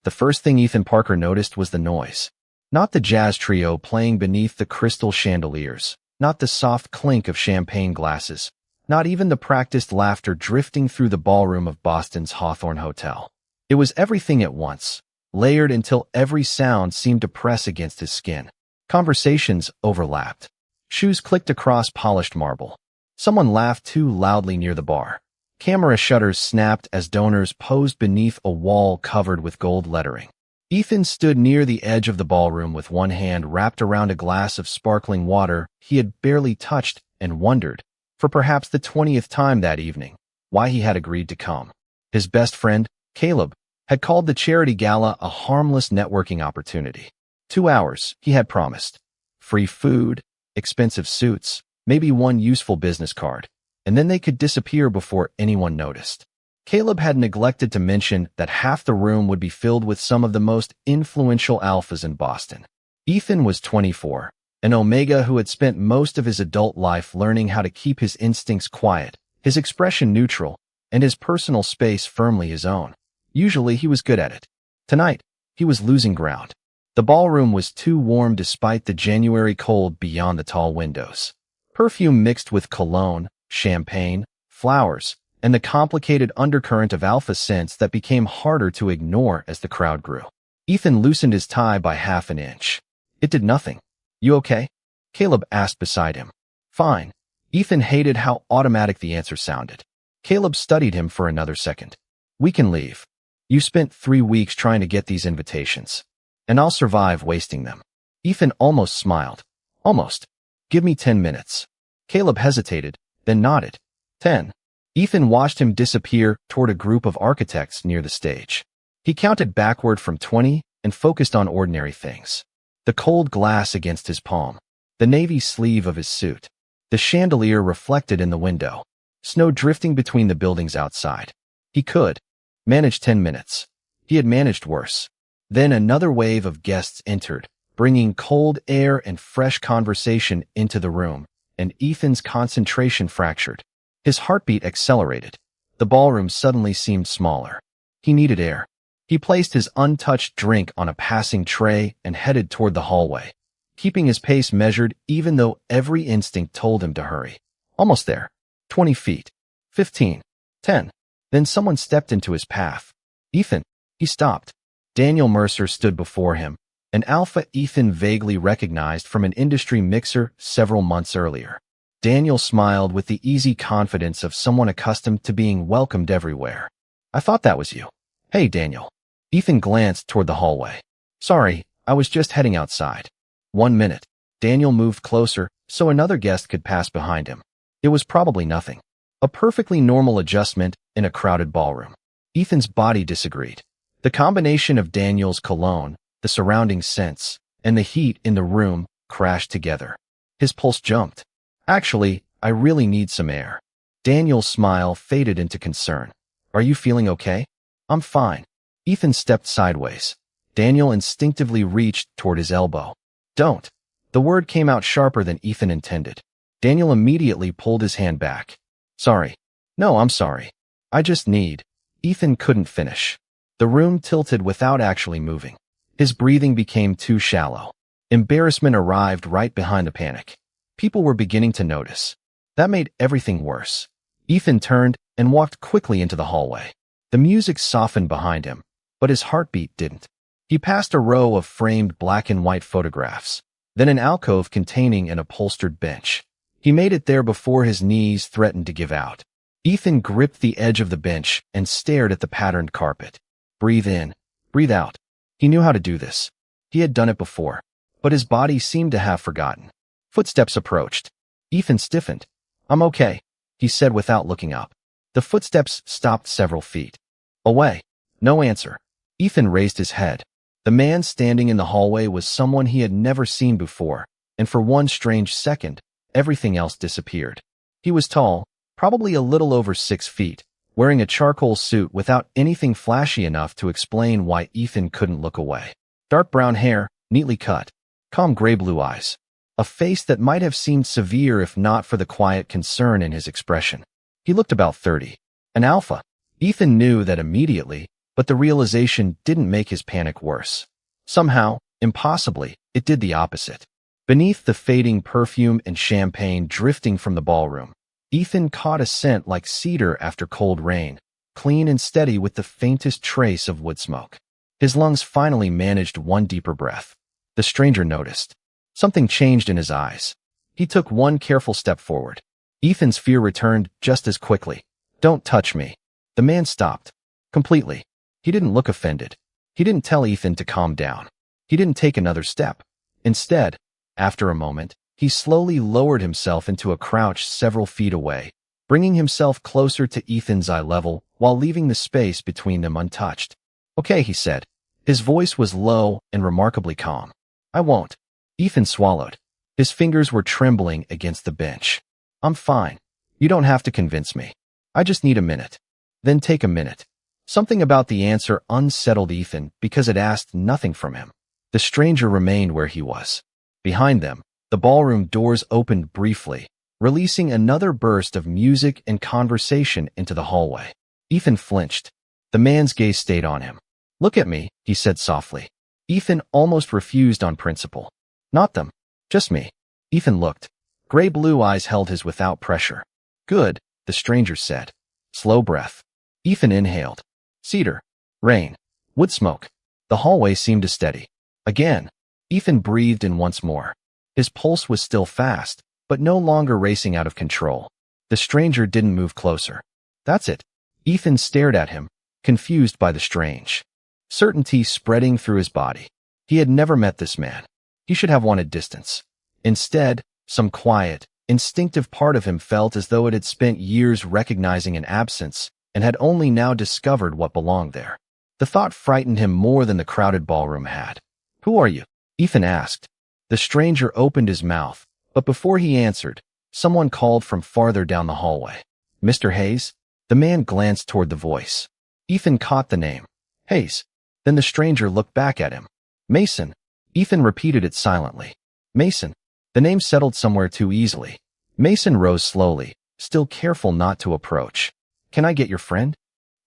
The first thing Ethan Parker noticed was the noise. Not the jazz trio playing beneath the crystal chandeliers, not the soft clink of champagne glasses, not even the practiced laughter drifting through the ballroom of Boston's Hawthorne Hotel. It was everything at once, layered until every sound seemed to press against his skin. Conversations overlapped. Shoes clicked across polished marble. Someone laughed too loudly near the bar. Camera shutters snapped as donors posed beneath a wall covered with gold lettering. Ethan stood near the edge of the ballroom with one hand wrapped around a glass of sparkling water he had barely touched and wondered, for perhaps the 20th time that evening, why he had agreed to come. His best friend, Caleb, had called the charity gala a harmless networking opportunity. 2 hours, he had promised. Free food, expensive suits, maybe one useful business card, and then they could disappear before anyone noticed. Caleb had neglected to mention that half the room would be filled with some of the most influential alphas in Boston. Ethan was 24, an omega who had spent most of his adult life learning how to keep his instincts quiet, his expression neutral, and his personal space firmly his own. Usually he was good at it. Tonight, he was losing ground. The ballroom was too warm despite the January cold beyond the tall windows. Perfume mixed with cologne, champagne, flowers, and the complicated undercurrent of alpha scents that became harder to ignore as the crowd grew. Ethan loosened his tie by half an inch. It did nothing. "You okay?" Caleb asked beside him. "Fine." Ethan hated how automatic the answer sounded. Caleb studied him for another second. "We can leave. You spent 3 weeks trying to get these invitations, and I'll survive wasting them." Ethan almost smiled. "Almost. Give me 10 minutes." Caleb hesitated, then nodded. 10. Ethan watched him disappear toward a group of architects near the stage. He counted backward from 20 and focused on ordinary things. The cold glass against his palm, the navy sleeve of his suit, the chandelier reflected in the window, snow drifting between the buildings outside. He could manage 10 minutes. He had managed worse. Then another wave of guests entered, bringing cold air and fresh conversation into the room, and Ethan's concentration fractured. His heartbeat accelerated. The ballroom suddenly seemed smaller. He needed air. He placed his untouched drink on a passing tray and headed toward the hallway, keeping his pace measured even though every instinct told him to hurry. Almost there. 20 feet. 15. 10. Then someone stepped into his path. "Ethan." He stopped. Daniel Mercer stood before him, an alpha Ethan vaguely recognized from an industry mixer several months earlier. Daniel smiled with the easy confidence of someone accustomed to being welcomed everywhere. "I thought that was you." "Hey, Daniel." Ethan glanced toward the hallway. "Sorry, I was just heading outside." 1 minute. Daniel moved closer so another guest could pass behind him. It was probably nothing. A perfectly normal adjustment in a crowded ballroom. Ethan's body disagreed. The combination of Daniel's cologne, the surrounding scents, and the heat in the room crashed together. His pulse jumped. "Actually, I really need some air." Daniel's smile faded into concern. "Are you feeling okay?" "I'm fine." Ethan stepped sideways. Daniel instinctively reached toward his elbow. "Don't." The word came out sharper than Ethan intended. Daniel immediately pulled his hand back. "Sorry." "No, I'm sorry. I just need." Ethan couldn't finish. The room tilted without actually moving. His breathing became too shallow. Embarrassment arrived right behind the panic. People were beginning to notice. That made everything worse. Ethan turned and walked quickly into the hallway. The music softened behind him, but his heartbeat didn't. He passed a row of framed black and white photographs, then an alcove containing an upholstered bench. He made it there before his knees threatened to give out. Ethan gripped the edge of the bench and stared at the patterned carpet. Breathe in, breathe out. He knew how to do this. He had done it before, but his body seemed to have forgotten. Footsteps approached. Ethan stiffened. "I'm okay," he said without looking up. The footsteps stopped several feet away. No answer. Ethan raised his head. The man standing in the hallway was someone he had never seen before, and for one strange second, everything else disappeared. He was tall, probably a little over 6 feet, wearing a charcoal suit without anything flashy enough to explain why Ethan couldn't look away. Dark brown hair, neatly cut, calm gray-blue eyes. A face that might have seemed severe if not for the quiet concern in his expression. He looked about 30. An alpha. Ethan knew that immediately, But the realization didn't make his panic worse. Somehow, impossibly, it did the opposite. Beneath the fading perfume and champagne drifting from the ballroom, Ethan caught a scent like cedar after cold rain, clean and steady with the faintest trace of wood smoke. His lungs finally managed one deeper breath. The stranger noticed. Something changed in his eyes. He took one careful step forward. Ethan's fear returned just as quickly. "Don't touch me." The man stopped. Completely. He didn't look offended. He didn't tell Ethan to calm down. He didn't take another step. Instead, after a moment, he slowly lowered himself into a crouch several feet away, bringing himself closer to Ethan's eye level while leaving the space between them untouched. "Okay," he said. His voice was low and remarkably calm. "I won't." Ethan swallowed. His fingers were trembling against the bench. "I'm fine. You don't have to convince me. I just need a minute." "Then take a minute." Something about the answer unsettled Ethan because it asked nothing from him. The stranger remained where he was. Behind them, the ballroom doors opened briefly, releasing another burst of music and conversation into the hallway. Ethan flinched. The man's gaze stayed on him. "Look at me," he said softly. Ethan almost refused on principle. "Not them. Just me." Ethan looked. Gray-blue eyes held his without pressure. "Good," the stranger said. Slow breath. Ethan inhaled. Cedar. Rain. Wood smoke. The hallway seemed to steady. Again, Ethan breathed in once more. His pulse was still fast, but no longer racing out of control. The stranger didn't move closer. "That's it." Ethan stared at him, confused by the strange certainty spreading through his body. He had never met this man. He should have wanted distance. Instead, some quiet, instinctive part of him felt as though it had spent years recognizing an absence and had only now discovered what belonged there. The thought frightened him more than the crowded ballroom had. "Who are you?" Ethan asked. The stranger opened his mouth, but before he answered, someone called from farther down the hallway. "Mr. Hayes?" The man glanced toward the voice. Ethan caught the name. "Hayes." Then the stranger looked back at him. "Mason." Ethan repeated it silently. "Mason." The name settled somewhere too easily. Mason rose slowly, still careful not to approach. "Can I get your friend?"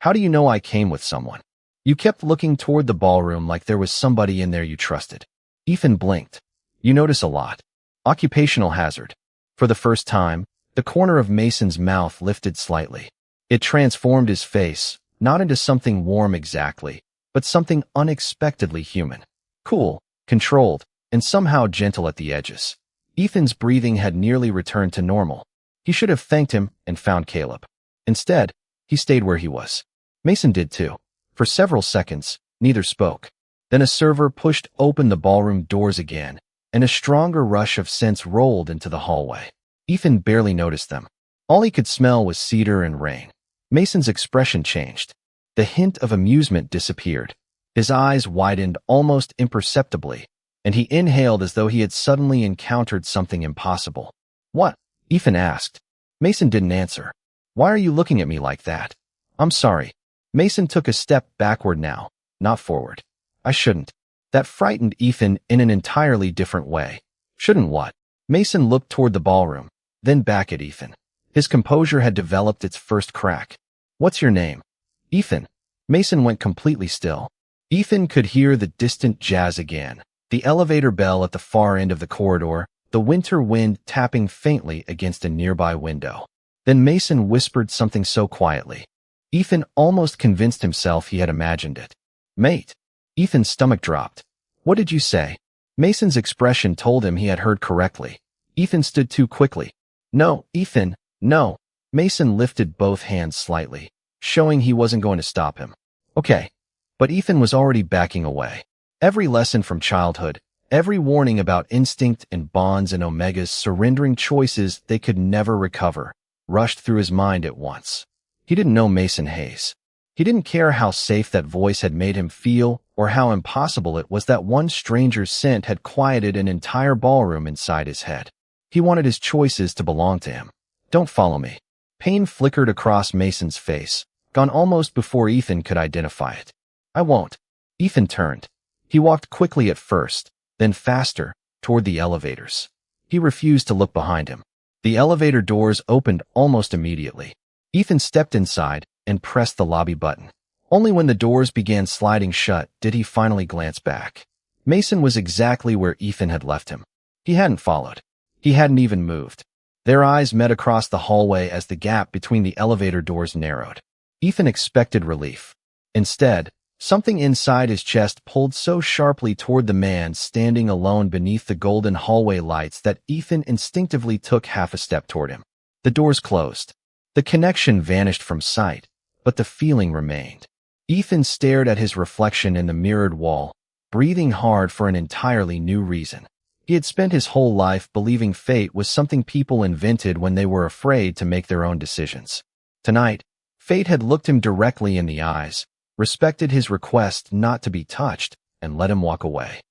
"How do you know I came with someone?" "You kept looking toward the ballroom like there was somebody in there you trusted." Ethan blinked. "You notice a lot." Occupational hazard. For the first time, the corner of Mason's mouth lifted slightly. It transformed his face, not into something warm exactly, but something unexpectedly human. Cool, controlled, and somehow gentle at the edges. Ethan's breathing had nearly returned to normal. He should have thanked him and found Caleb. Instead, he stayed where he was. Mason did too. For several seconds, neither spoke. Then a server pushed open the ballroom doors again, and a stronger rush of scents rolled into the hallway. Ethan barely noticed them. All he could smell was cedar and rain. Mason's expression changed. The hint of amusement disappeared. His eyes widened almost imperceptibly, and he inhaled as though he had suddenly encountered something impossible. "What?" Ethan asked. Mason didn't answer. "Why are you looking at me like that?" "I'm sorry." Mason took a step backward now, not forward. "I shouldn't." That frightened Ethan in an entirely different way. "Shouldn't what?" Mason looked toward the ballroom, then back at Ethan. His composure had developed its first crack. "What's your name?" "Ethan." Mason went completely still. Ethan could hear the distant jazz again, the elevator bell at the far end of the corridor, the winter wind tapping faintly against a nearby window. Then Mason whispered something so quietly. Ethan almost convinced himself he had imagined it. "Mate." Ethan's stomach dropped. "What did you say?" Mason's expression told him he had heard correctly. Ethan stood too quickly. "No, Ethan, no." Mason lifted both hands slightly, showing he wasn't going to stop him. "Okay." But Ethan was already backing away. Every lesson from childhood, every warning about instinct and bonds and omegas surrendering choices they could never recover, rushed through his mind at once. He didn't know Mason Hayes. He didn't care how safe that voice had made him feel or how impossible it was that one stranger's scent had quieted an entire ballroom inside his head. He wanted his choices to belong to him. "Don't follow me." Pain flickered across Mason's face, gone almost before Ethan could identify it. "I won't." Ethan turned. He walked quickly at first, then faster, toward the elevators. He refused to look behind him. The elevator doors opened almost immediately. Ethan stepped inside and pressed the lobby button. Only when the doors began sliding shut did he finally glance back. Mason was exactly where Ethan had left him. He hadn't followed. He hadn't even moved. Their eyes met across the hallway as the gap between the elevator doors narrowed. Ethan expected relief. Instead, something inside his chest pulled so sharply toward the man standing alone beneath the golden hallway lights that Ethan instinctively took half a step toward him. The doors closed. The connection vanished from sight, but the feeling remained. Ethan stared at his reflection in the mirrored wall, breathing hard for an entirely new reason. He had spent his whole life believing fate was something people invented when they were afraid to make their own decisions. Tonight, fate had looked him directly in the eyes, respected his request not to be touched, and let him walk away.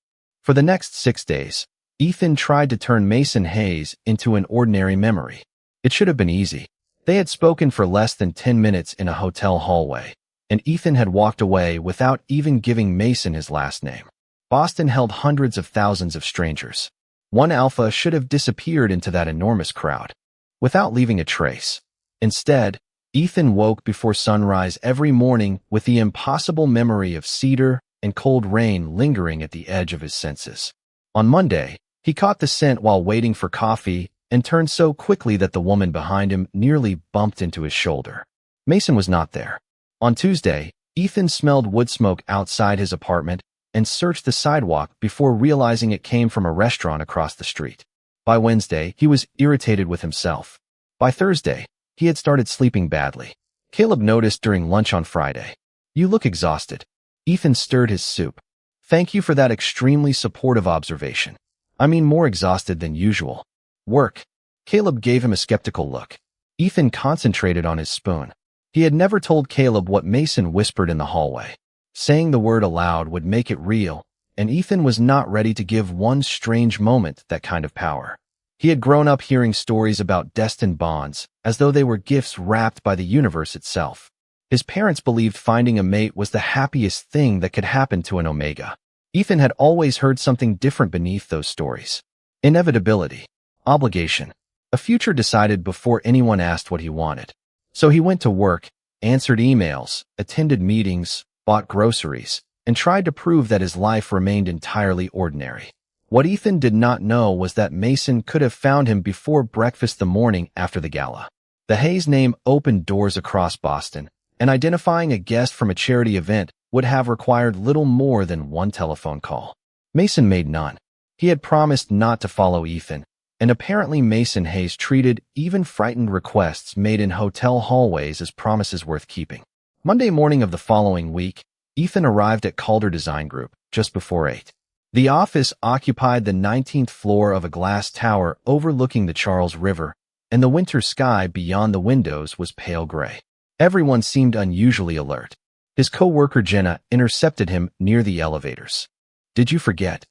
For the next 6 days, Ethan tried to turn Mason Hayes into an ordinary memory. It should have been easy. They had spoken for less than 10 minutes in a hotel hallway, and Ethan had walked away without even giving Mason his last name. Boston held hundreds of thousands of strangers. One alpha should have disappeared into that enormous crowd, without leaving a trace. Instead, Ethan woke before sunrise every morning with the impossible memory of cedar and cold rain lingering at the edge of his senses. On Monday, he caught the scent while waiting for coffee and turned so quickly that the woman behind him nearly bumped into his shoulder. Mason was not there. On Tuesday, Ethan smelled wood smoke outside his apartment and searched the sidewalk before realizing it came from a restaurant across the street. By Wednesday, he was irritated with himself. By Thursday, he had started sleeping badly. Caleb noticed during lunch on Friday. "You look exhausted." Ethan stirred his soup. "Thank you for that extremely supportive observation. I mean more exhausted than usual." "Work." Caleb gave him a skeptical look. Ethan concentrated on his spoon. He had never told Caleb what Mason whispered in the hallway. Saying the word aloud would make it real, and Ethan was not ready to give one strange moment that kind of power. He had grown up hearing stories about destined bonds, as though they were gifts wrapped by the universe itself. His parents believed finding a mate was the happiest thing that could happen to an Omega. Ethan had always heard something different beneath those stories. Inevitability. Obligation. A future decided before anyone asked what he wanted. So he went to work, answered emails, attended meetings, bought groceries, and tried to prove that his life remained entirely ordinary. What Ethan did not know was that Mason could have found him before breakfast the morning after the gala. The Hayes name opened doors across Boston, and identifying a guest from a charity event would have required little more than one telephone call. Mason made none. He had promised not to follow Ethan, and apparently Mason Hayes treated even frightened requests made in hotel hallways as promises worth keeping. Monday morning of the following week, Ethan arrived at Calder Design Group just before 8. The office occupied the 19th floor of a glass tower overlooking the Charles River, and the winter sky beyond the windows was pale gray. Everyone seemed unusually alert. His co-worker Jenna intercepted him near the elevators. "Did you forget?"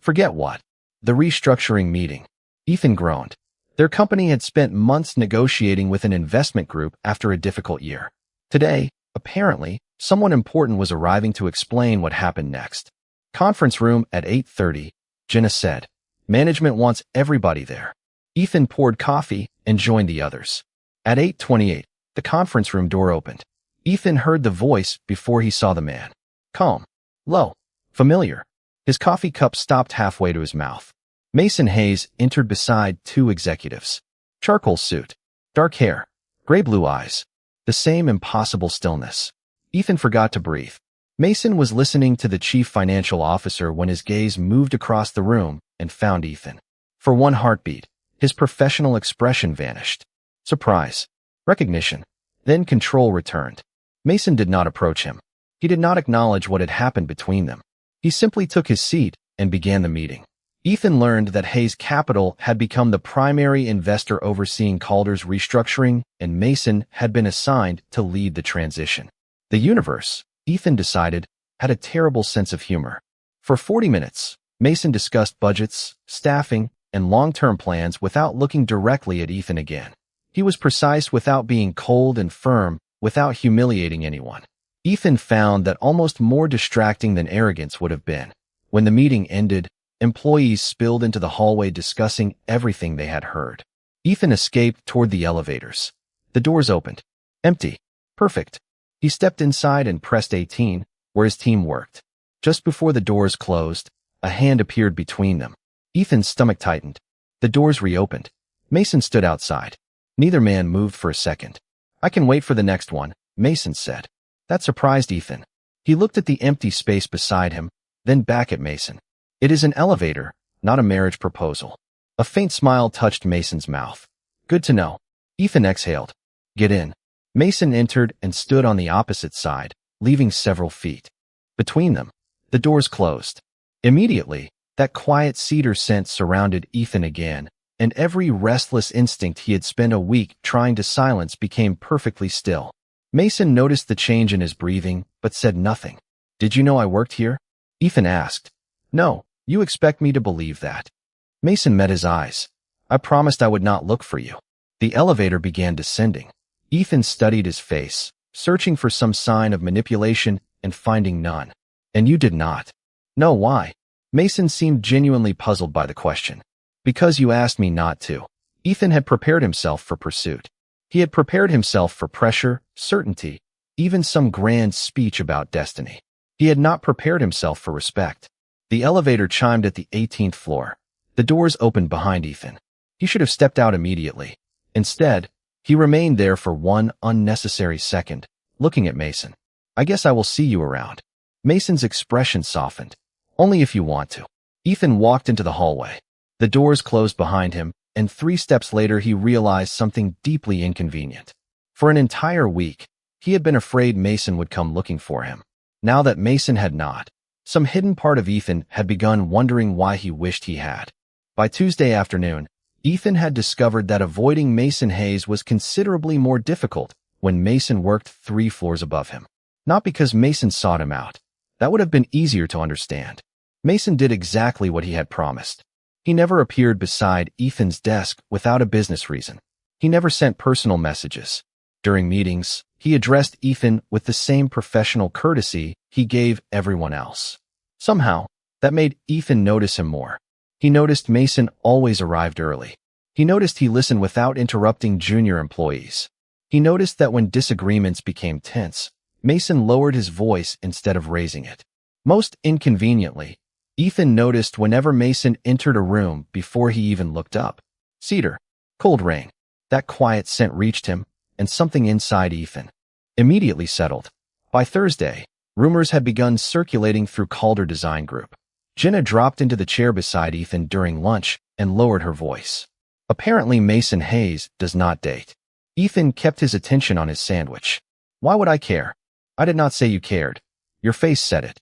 "Forget what?" "The restructuring meeting." Ethan groaned. Their company had spent months negotiating with an investment group after a difficult year. Today, apparently, someone important was arriving to explain what happened next. "Conference room at 8:30, Jenna said. "Management wants everybody there." Ethan poured coffee and joined the others. At 8:28, the conference room door opened. Ethan heard the voice before he saw the man. Calm. Low. Familiar. His coffee cup stopped halfway to his mouth. Mason Hayes entered beside two executives. Charcoal suit. Dark hair. Gray-blue eyes. The same impossible stillness. Ethan forgot to breathe. Mason was listening to the chief financial officer when his gaze moved across the room and found Ethan. For one heartbeat, his professional expression vanished. Surprise. Recognition. Then control returned. Mason did not approach him. He did not acknowledge what had happened between them. He simply took his seat and began the meeting. Ethan learned that Hayes Capital had become the primary investor overseeing Calder's restructuring, and Mason had been assigned to lead the transition. The universe, Ethan decided, had a terrible sense of humor. For 40 minutes, Mason discussed budgets, staffing, and long-term plans without looking directly at Ethan again. He was precise without being cold and firm, without humiliating anyone. Ethan found that almost more distracting than arrogance would have been. When the meeting ended, employees spilled into the hallway discussing everything they had heard. Ethan escaped toward the elevators. The doors opened. Empty. Perfect. He stepped inside and pressed 18, where his team worked. Just before the doors closed, a hand appeared between them. Ethan's stomach tightened. The doors reopened. Mason stood outside. Neither man moved for a second. "I can wait for the next one," Mason said. That surprised Ethan. He looked at the empty space beside him, then back at Mason. "It is an elevator, not a marriage proposal." A faint smile touched Mason's mouth. "Good to know." Ethan exhaled. "Get in." Mason entered and stood on the opposite side, leaving several feet. Between them, the doors closed. Immediately, that quiet cedar scent surrounded Ethan again, and every restless instinct he had spent a week trying to silence became perfectly still. Mason noticed the change in his breathing, but said nothing. "Did you know I worked here?" Ethan asked. "No, you expect me to believe that." Mason met his eyes. "I promised I would not look for you." The elevator began descending. Ethan studied his face, searching for some sign of manipulation and finding none. "And you did not?" "No, why?" Mason seemed genuinely puzzled by the question. "Because you asked me not to." Ethan had prepared himself for pursuit. He had prepared himself for pressure, certainty, even some grand speech about destiny. He had not prepared himself for respect. The elevator chimed at the 18th floor. The doors opened behind Ethan. He should have stepped out immediately. Instead, he remained there for one unnecessary second, looking at Mason. "I guess I will see you around." Mason's expression softened. "Only if you want to." Ethan walked into the hallway. The doors closed behind him, and 3 steps later he realized something deeply inconvenient. For an entire week, he had been afraid Mason would come looking for him. Now that Mason had not, some hidden part of Ethan had begun wondering why he wished he had. By Tuesday afternoon, Ethan had discovered that avoiding Mason Hayes was considerably more difficult when Mason worked 3 floors above him. Not because Mason sought him out. That would have been easier to understand. Mason did exactly what he had promised. He never appeared beside Ethan's desk without a business reason. He never sent personal messages. During meetings, he addressed Ethan with the same professional courtesy he gave everyone else. Somehow, that made Ethan notice him more. He noticed Mason always arrived early. He noticed he listened without interrupting junior employees. He noticed that when disagreements became tense, Mason lowered his voice instead of raising it. Most inconveniently, Ethan noticed whenever Mason entered a room before he even looked up. Cedar. Cold rain. That quiet scent reached him, and something inside Ethan immediately settled. By Thursday, rumors had begun circulating through Calder Design Group. Jenna dropped into the chair beside Ethan during lunch and lowered her voice. "Apparently Mason Hayes does not date." Ethan kept his attention on his sandwich. "Why would I care?" "I did not say you cared. Your face said it."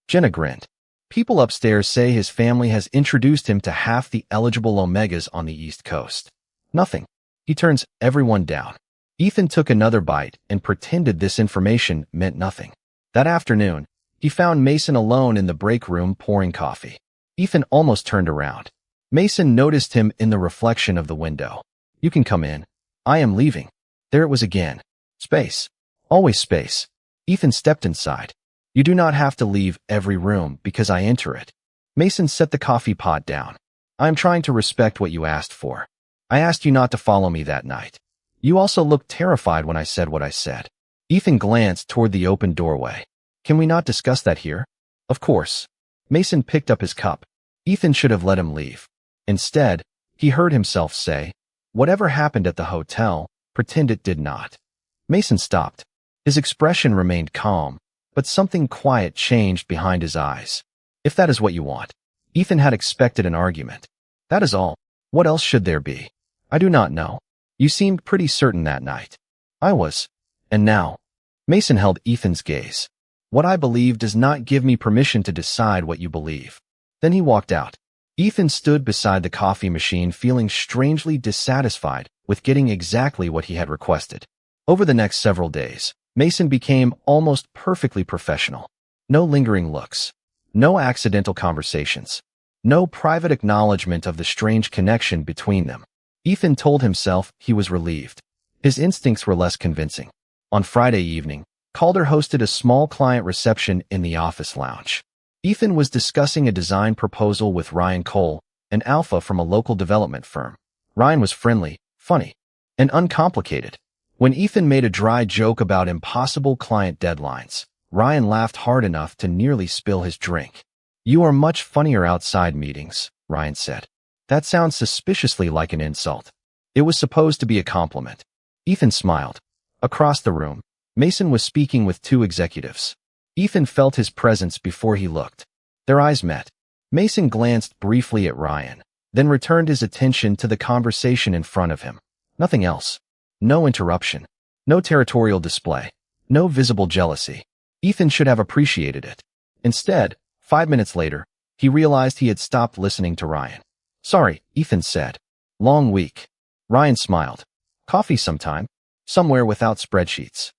Jenna grinned. "People upstairs say his family has introduced him to half the eligible Omegas on the East Coast." "Nothing. He turns everyone down." Ethan took another bite and pretended this information meant nothing. That afternoon, he found Mason alone in the break room pouring coffee. Ethan almost turned around. Mason noticed him in the reflection of the window. "You can come in. I am leaving." There it was again. Space. Always space. Ethan stepped inside. "You do not have to leave every room because I enter it." Mason set the coffee pot down. "I am trying to respect what you asked for. I asked you not to follow me that night. You also looked terrified when I said what I said." Ethan glanced toward the open doorway. "Can we not discuss that here?" "Of course." Mason picked up his cup. Ethan should have let him leave. Instead, he heard himself say, "Whatever happened at the hotel, pretend it did not." Mason stopped. His expression remained calm, but something quiet changed behind his eyes. "If that is what you want." Ethan had expected an argument. "That is all. What else should there be?" "I do not know. You seemed pretty certain that night." "I was. And now?" Mason held Ethan's gaze. "What I believe does not give me permission to decide what you believe." Then he walked out. Ethan stood beside the coffee machine feeling strangely dissatisfied with getting exactly what he had requested. Over the next several days, Mason became almost perfectly professional. No lingering looks. No accidental conversations. No private acknowledgement of the strange connection between them. Ethan told himself he was relieved. His instincts were less convincing. On Friday evening, Calder hosted a small client reception in the office lounge. Ethan was discussing a design proposal with Ryan Cole, an alpha from a local development firm. Ryan was friendly, funny, and uncomplicated, When Ethan made a dry joke about impossible client deadlines, Ryan laughed hard enough to nearly spill his drink. "You are much funnier outside meetings," Ryan said. "That sounds suspiciously like an insult." It was supposed to be a compliment. Ethan smiled. Across the room, Mason was speaking with two executives. Ethan felt his presence before he looked. Their eyes met. Mason glanced briefly at Ryan, then returned his attention to the conversation in front of him. Nothing else. No interruption. No territorial display. No visible jealousy. Ethan should have appreciated it. Instead, 5 minutes later, he realized he had stopped listening to Ryan. "Sorry," Ethan said. "Long week." Ryan smiled. "Coffee sometime. Somewhere without spreadsheets."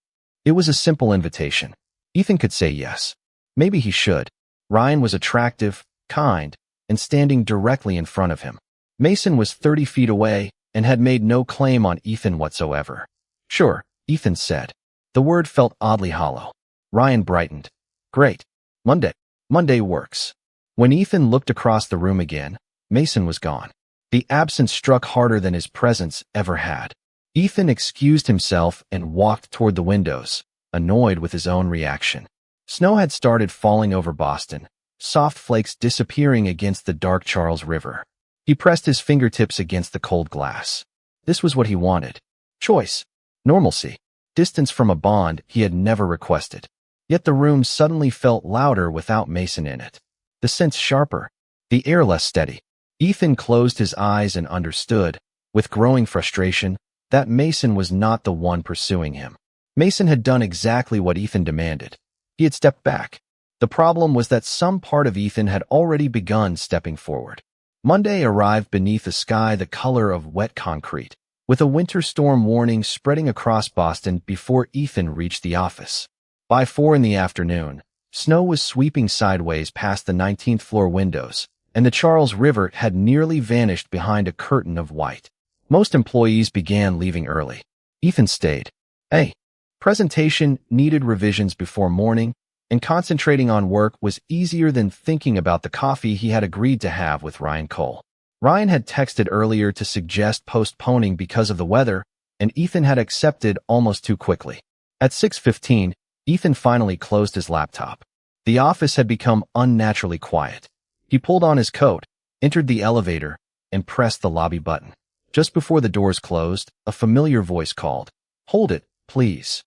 It was a simple invitation. Ethan could say yes. Maybe he should. Ryan was attractive, kind, and standing directly in front of him. Mason was 30 feet away and had made no claim on Ethan whatsoever. "Sure," Ethan said. The word felt oddly hollow. Ryan brightened. "Great. Monday works." When Ethan looked across the room again, Mason was gone. The absence struck harder than his presence ever had. Ethan excused himself and walked toward the windows, annoyed with his own reaction. Snow had started falling over Boston, soft flakes disappearing against the dark Charles River. He pressed his fingertips against the cold glass. This was what he wanted. Choice. Normalcy. Distance from a bond he had never requested. Yet the room suddenly felt louder without Mason in it. The scents sharper. The air less steady. Ethan closed his eyes and understood, with growing frustration, that Mason was not the one pursuing him. Mason had done exactly what Ethan demanded. He had stepped back. The problem was that some part of Ethan had already begun stepping forward. Monday arrived beneath a sky the color of wet concrete, with a winter storm warning spreading across Boston before Ethan reached the office. By 4 in the afternoon, snow was sweeping sideways past the 19th floor windows, and the Charles River had nearly vanished behind a curtain of white. Most employees began leaving early. Ethan stayed. Presentation needed revisions before morning, and concentrating on work was easier than thinking about the coffee he had agreed to have with Ryan Cole. Ryan had texted earlier to suggest postponing because of the weather, and Ethan had accepted almost too quickly. At 6:15, Ethan finally closed his laptop. The office had become unnaturally quiet. He pulled on his coat, entered the elevator, and pressed the lobby button. Just before the doors closed, a familiar voice called, "Hold it, please."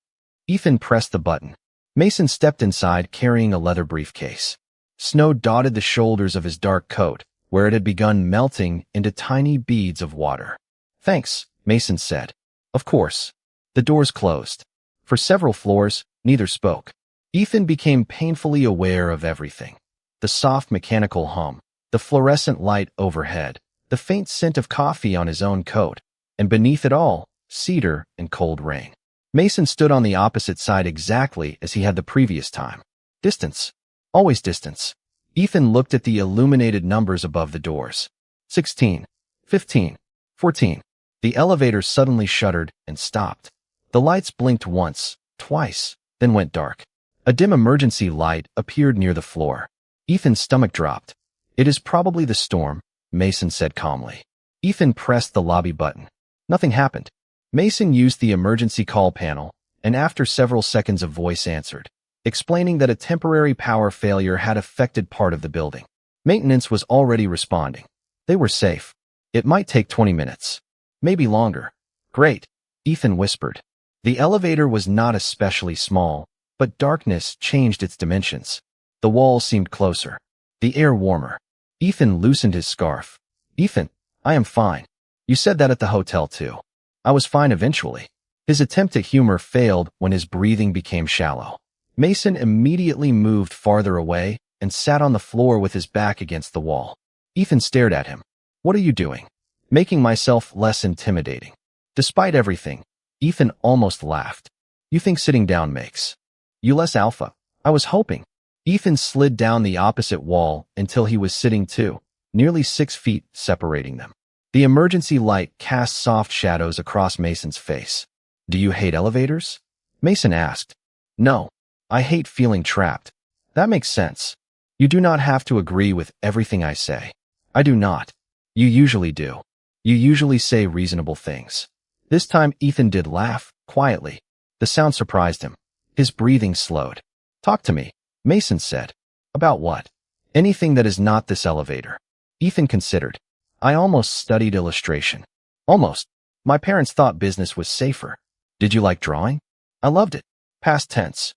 Ethan pressed the button. Mason stepped inside carrying a leather briefcase. Snow dotted the shoulders of his dark coat, where it had begun melting into tiny beads of water. "Thanks," Mason said. "Of course." The doors closed. For several floors, neither spoke. Ethan became painfully aware of everything. The soft mechanical hum, the fluorescent light overhead, the faint scent of coffee on his own coat, and beneath it all, cedar and cold rain. Mason stood on the opposite side exactly as he had the previous time. Distance. Always distance. Ethan looked at the illuminated numbers above the doors. 16, 15, 14. The elevator suddenly shuddered and stopped. The lights blinked once, twice, then went dark. A dim emergency light appeared near the floor. Ethan's stomach dropped. "It is probably the storm," Mason said calmly. Ethan pressed the lobby button. Nothing happened. Mason used the emergency call panel, and after several seconds a voice answered, explaining that a temporary power failure had affected part of the building. Maintenance was already responding. They were safe. It might take 20 minutes. Maybe longer. "Great," Ethan whispered. The elevator was not especially small, but darkness changed its dimensions. The walls seemed closer. The air warmer. Ethan loosened his scarf. "Ethan, I am fine. You said that at the hotel too." "I was fine eventually." His attempt at humor failed when his breathing became shallow. Mason immediately moved farther away and sat on the floor with his back against the wall. Ethan stared at him. "What are you doing?" "Making myself less intimidating." Despite everything, Ethan almost laughed. "You think sitting down makes you less alpha?" "I was hoping." Ethan slid down the opposite wall until he was sitting too, nearly 6 feet separating them. The emergency light cast soft shadows across Mason's face. "Do you hate elevators?" Mason asked. "No. I hate feeling trapped." "That makes sense. You do not have to agree with everything I say." "I do not." "You usually do. You usually say reasonable things." This time Ethan did laugh, quietly. The sound surprised him. His breathing slowed. "Talk to me," Mason said. "About what?" "Anything that is not this elevator." Ethan considered. "I almost studied illustration." "Almost. My parents thought business was safer." "Did you like drawing?" "I loved it." Past tense.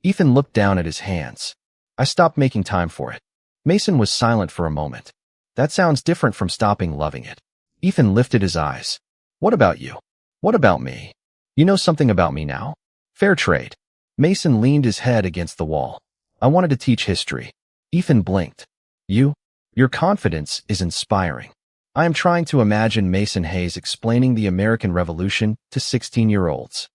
Ethan looked down at his hands. "I stopped making time for it." Mason was silent for a moment. "That sounds different from stopping loving it." Ethan lifted his eyes. "What about you? What about me? You know something about me now?" "Fair trade." Mason leaned his head against the wall. "I wanted to teach history." Ethan blinked. "You? Your confidence is inspiring." "I am trying to imagine Mason Hayes explaining the American Revolution to 16-year-olds.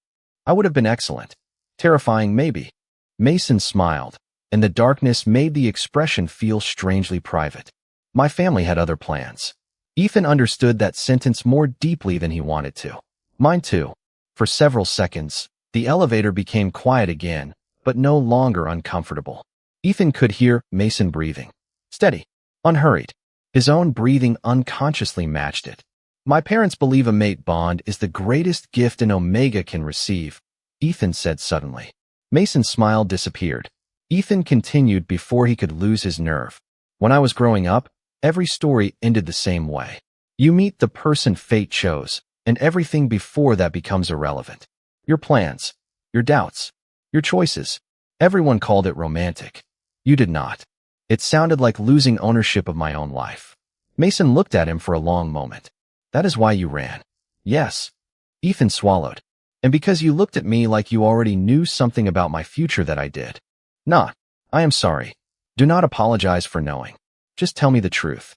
I would have been excellent. Terrifying, maybe." Mason smiled, and the darkness made the expression feel strangely private. "My family had other plans." Ethan understood that sentence more deeply than he wanted to. "Mine too." For several seconds, the elevator became quiet again, but no longer uncomfortable. Ethan could hear Mason breathing. Steady, unhurried. His own breathing unconsciously matched it. "My parents believe a mate bond is the greatest gift an Omega can receive," Ethan said suddenly. Mason's smile disappeared. Ethan continued before he could lose his nerve. "When I was growing up, every story ended the same way. You meet the person fate chose, and everything before that becomes irrelevant. Your plans, your doubts, your choices. Everyone called it romantic. You did not." It sounded like losing ownership of my own life. Mason looked at him for a long moment. "That is why you ran." "Yes." Ethan swallowed. "And because you looked at me like you already knew something about my future that I did." "Not. I am sorry. Do not apologize for knowing. Just tell me the truth."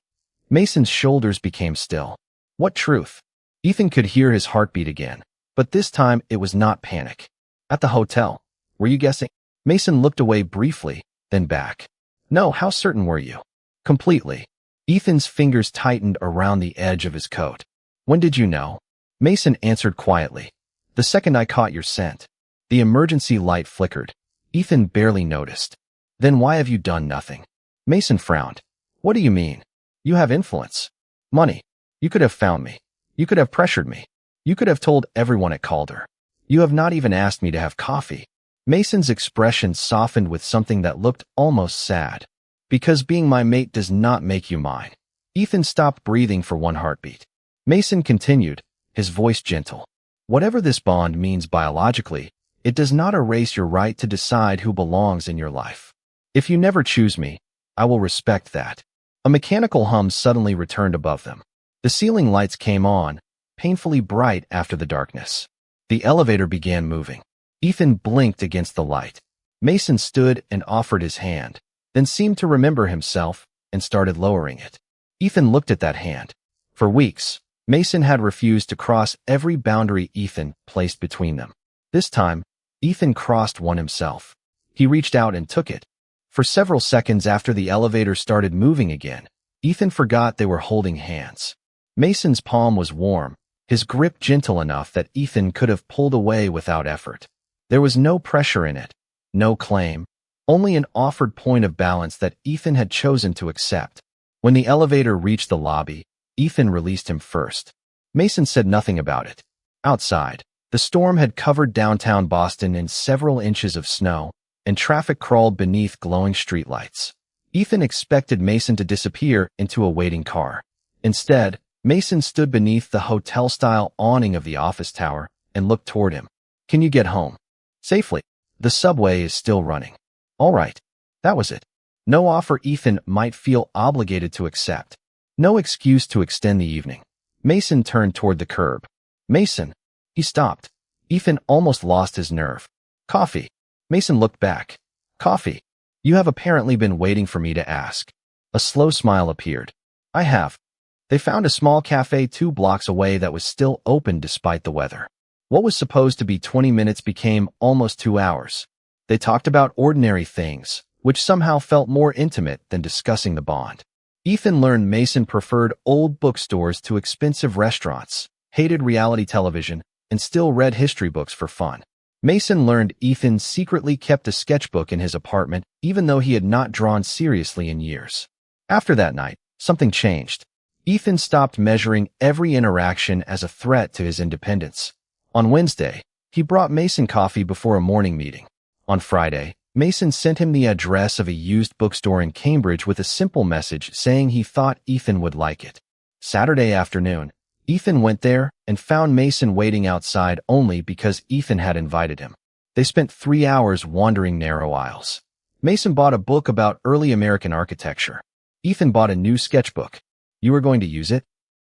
Mason's shoulders became still. "What truth?" Ethan could hear his heartbeat again, but this time it was not panic. "At the hotel. Were you guessing?" Mason looked away briefly, then back. "No, how certain were you?" "Completely." Ethan's fingers tightened around the edge of his coat. "When did you know?" Mason answered quietly. "The second I caught your scent." The emergency light flickered. Ethan barely noticed. "Then why have you done nothing?" Mason frowned. "What do you mean?" "You have influence. Money. You could have found me. You could have pressured me. You could have told everyone at Calder. You have not even asked me to have coffee." Mason's expression softened with something that looked almost sad. "Because being my mate does not make you mine." Ethan stopped breathing for one heartbeat. Mason continued, his voice gentle. "Whatever this bond means biologically, it does not erase your right to decide who belongs in your life. If you never choose me, I will respect that." A mechanical hum suddenly returned above them. The ceiling lights came on, painfully bright after the darkness. The elevator began moving. Ethan blinked against the light. Mason stood and offered his hand, then seemed to remember himself and started lowering it. Ethan looked at that hand. For weeks, Mason had refused to cross every boundary Ethan placed between them. This time, Ethan crossed one himself. He reached out and took it. For several seconds after the elevator started moving again, Ethan forgot they were holding hands. Mason's palm was warm, his grip gentle enough that Ethan could have pulled away without effort. There was no pressure in it, no claim, only an offered point of balance that Ethan had chosen to accept. When the elevator reached the lobby, Ethan released him first. Mason said nothing about it. Outside, the storm had covered downtown Boston in several inches of snow, and traffic crawled beneath glowing streetlights. Ethan expected Mason to disappear into a waiting car. Instead, Mason stood beneath the hotel-style awning of the office tower and looked toward him. "Can you get home?" "Safely. The subway is still running." "All right." That was it. No offer Ethan might feel obligated to accept. No excuse to extend the evening. Mason turned toward the curb. "Mason." He stopped. Ethan almost lost his nerve. "Coffee." Mason looked back. "Coffee. You have apparently been waiting for me to ask." A slow smile appeared. "I have." They found a small cafe 2 blocks away that was still open despite the weather. What was supposed to be 20 minutes became almost 2 hours. They talked about ordinary things, which somehow felt more intimate than discussing the bond. Ethan learned Mason preferred old bookstores to expensive restaurants, hated reality television, and still read history books for fun. Mason learned Ethan secretly kept a sketchbook in his apartment even though he had not drawn seriously in years. After that night, something changed. Ethan stopped measuring every interaction as a threat to his independence. On Wednesday, he brought Mason coffee before a morning meeting. On Friday, Mason sent him the address of a used bookstore in Cambridge with a simple message saying he thought Ethan would like it. Saturday afternoon, Ethan went there and found Mason waiting outside only because Ethan had invited him. They spent 3 hours wandering narrow aisles. Mason bought a book about early American architecture. Ethan bought a new sketchbook. You were going to use it?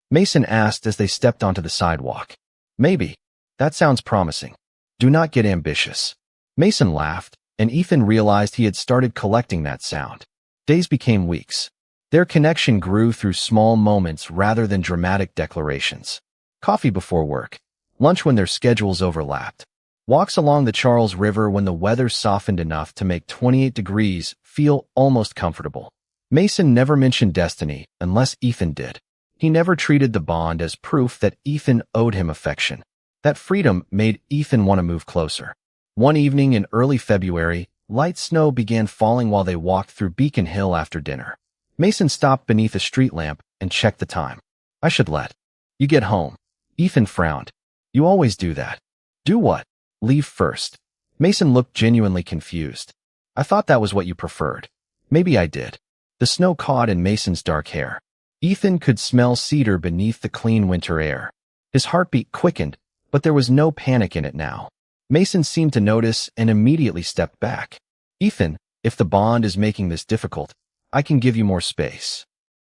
Mason asked as they stepped onto the sidewalk. Maybe. That sounds promising. Do not get ambitious. Mason laughed, and Ethan realized he had started collecting that sound. Days became weeks. Their connection grew through small moments rather than dramatic declarations. Coffee before work, lunch when their schedules overlapped, walks along the Charles River when the weather softened enough to make 28 degrees feel almost comfortable. Mason never mentioned destiny unless Ethan did. He never treated the bond as proof that Ethan owed him affection. That freedom made Ethan want to move closer. One evening in early February, light snow began falling while they walked through Beacon Hill after dinner. Mason stopped beneath a street lamp and checked the time. I should let you get home. Ethan frowned. You always do that. Do what? Leave first. Mason looked genuinely confused. I thought that was what you preferred. Maybe I did. The snow caught in Mason's dark hair. Ethan could smell cedar beneath the clean winter air. His heartbeat quickened, but there was no panic in it now. Mason seemed to notice and immediately stepped back. Ethan, if the bond is making this difficult, I can give you more space.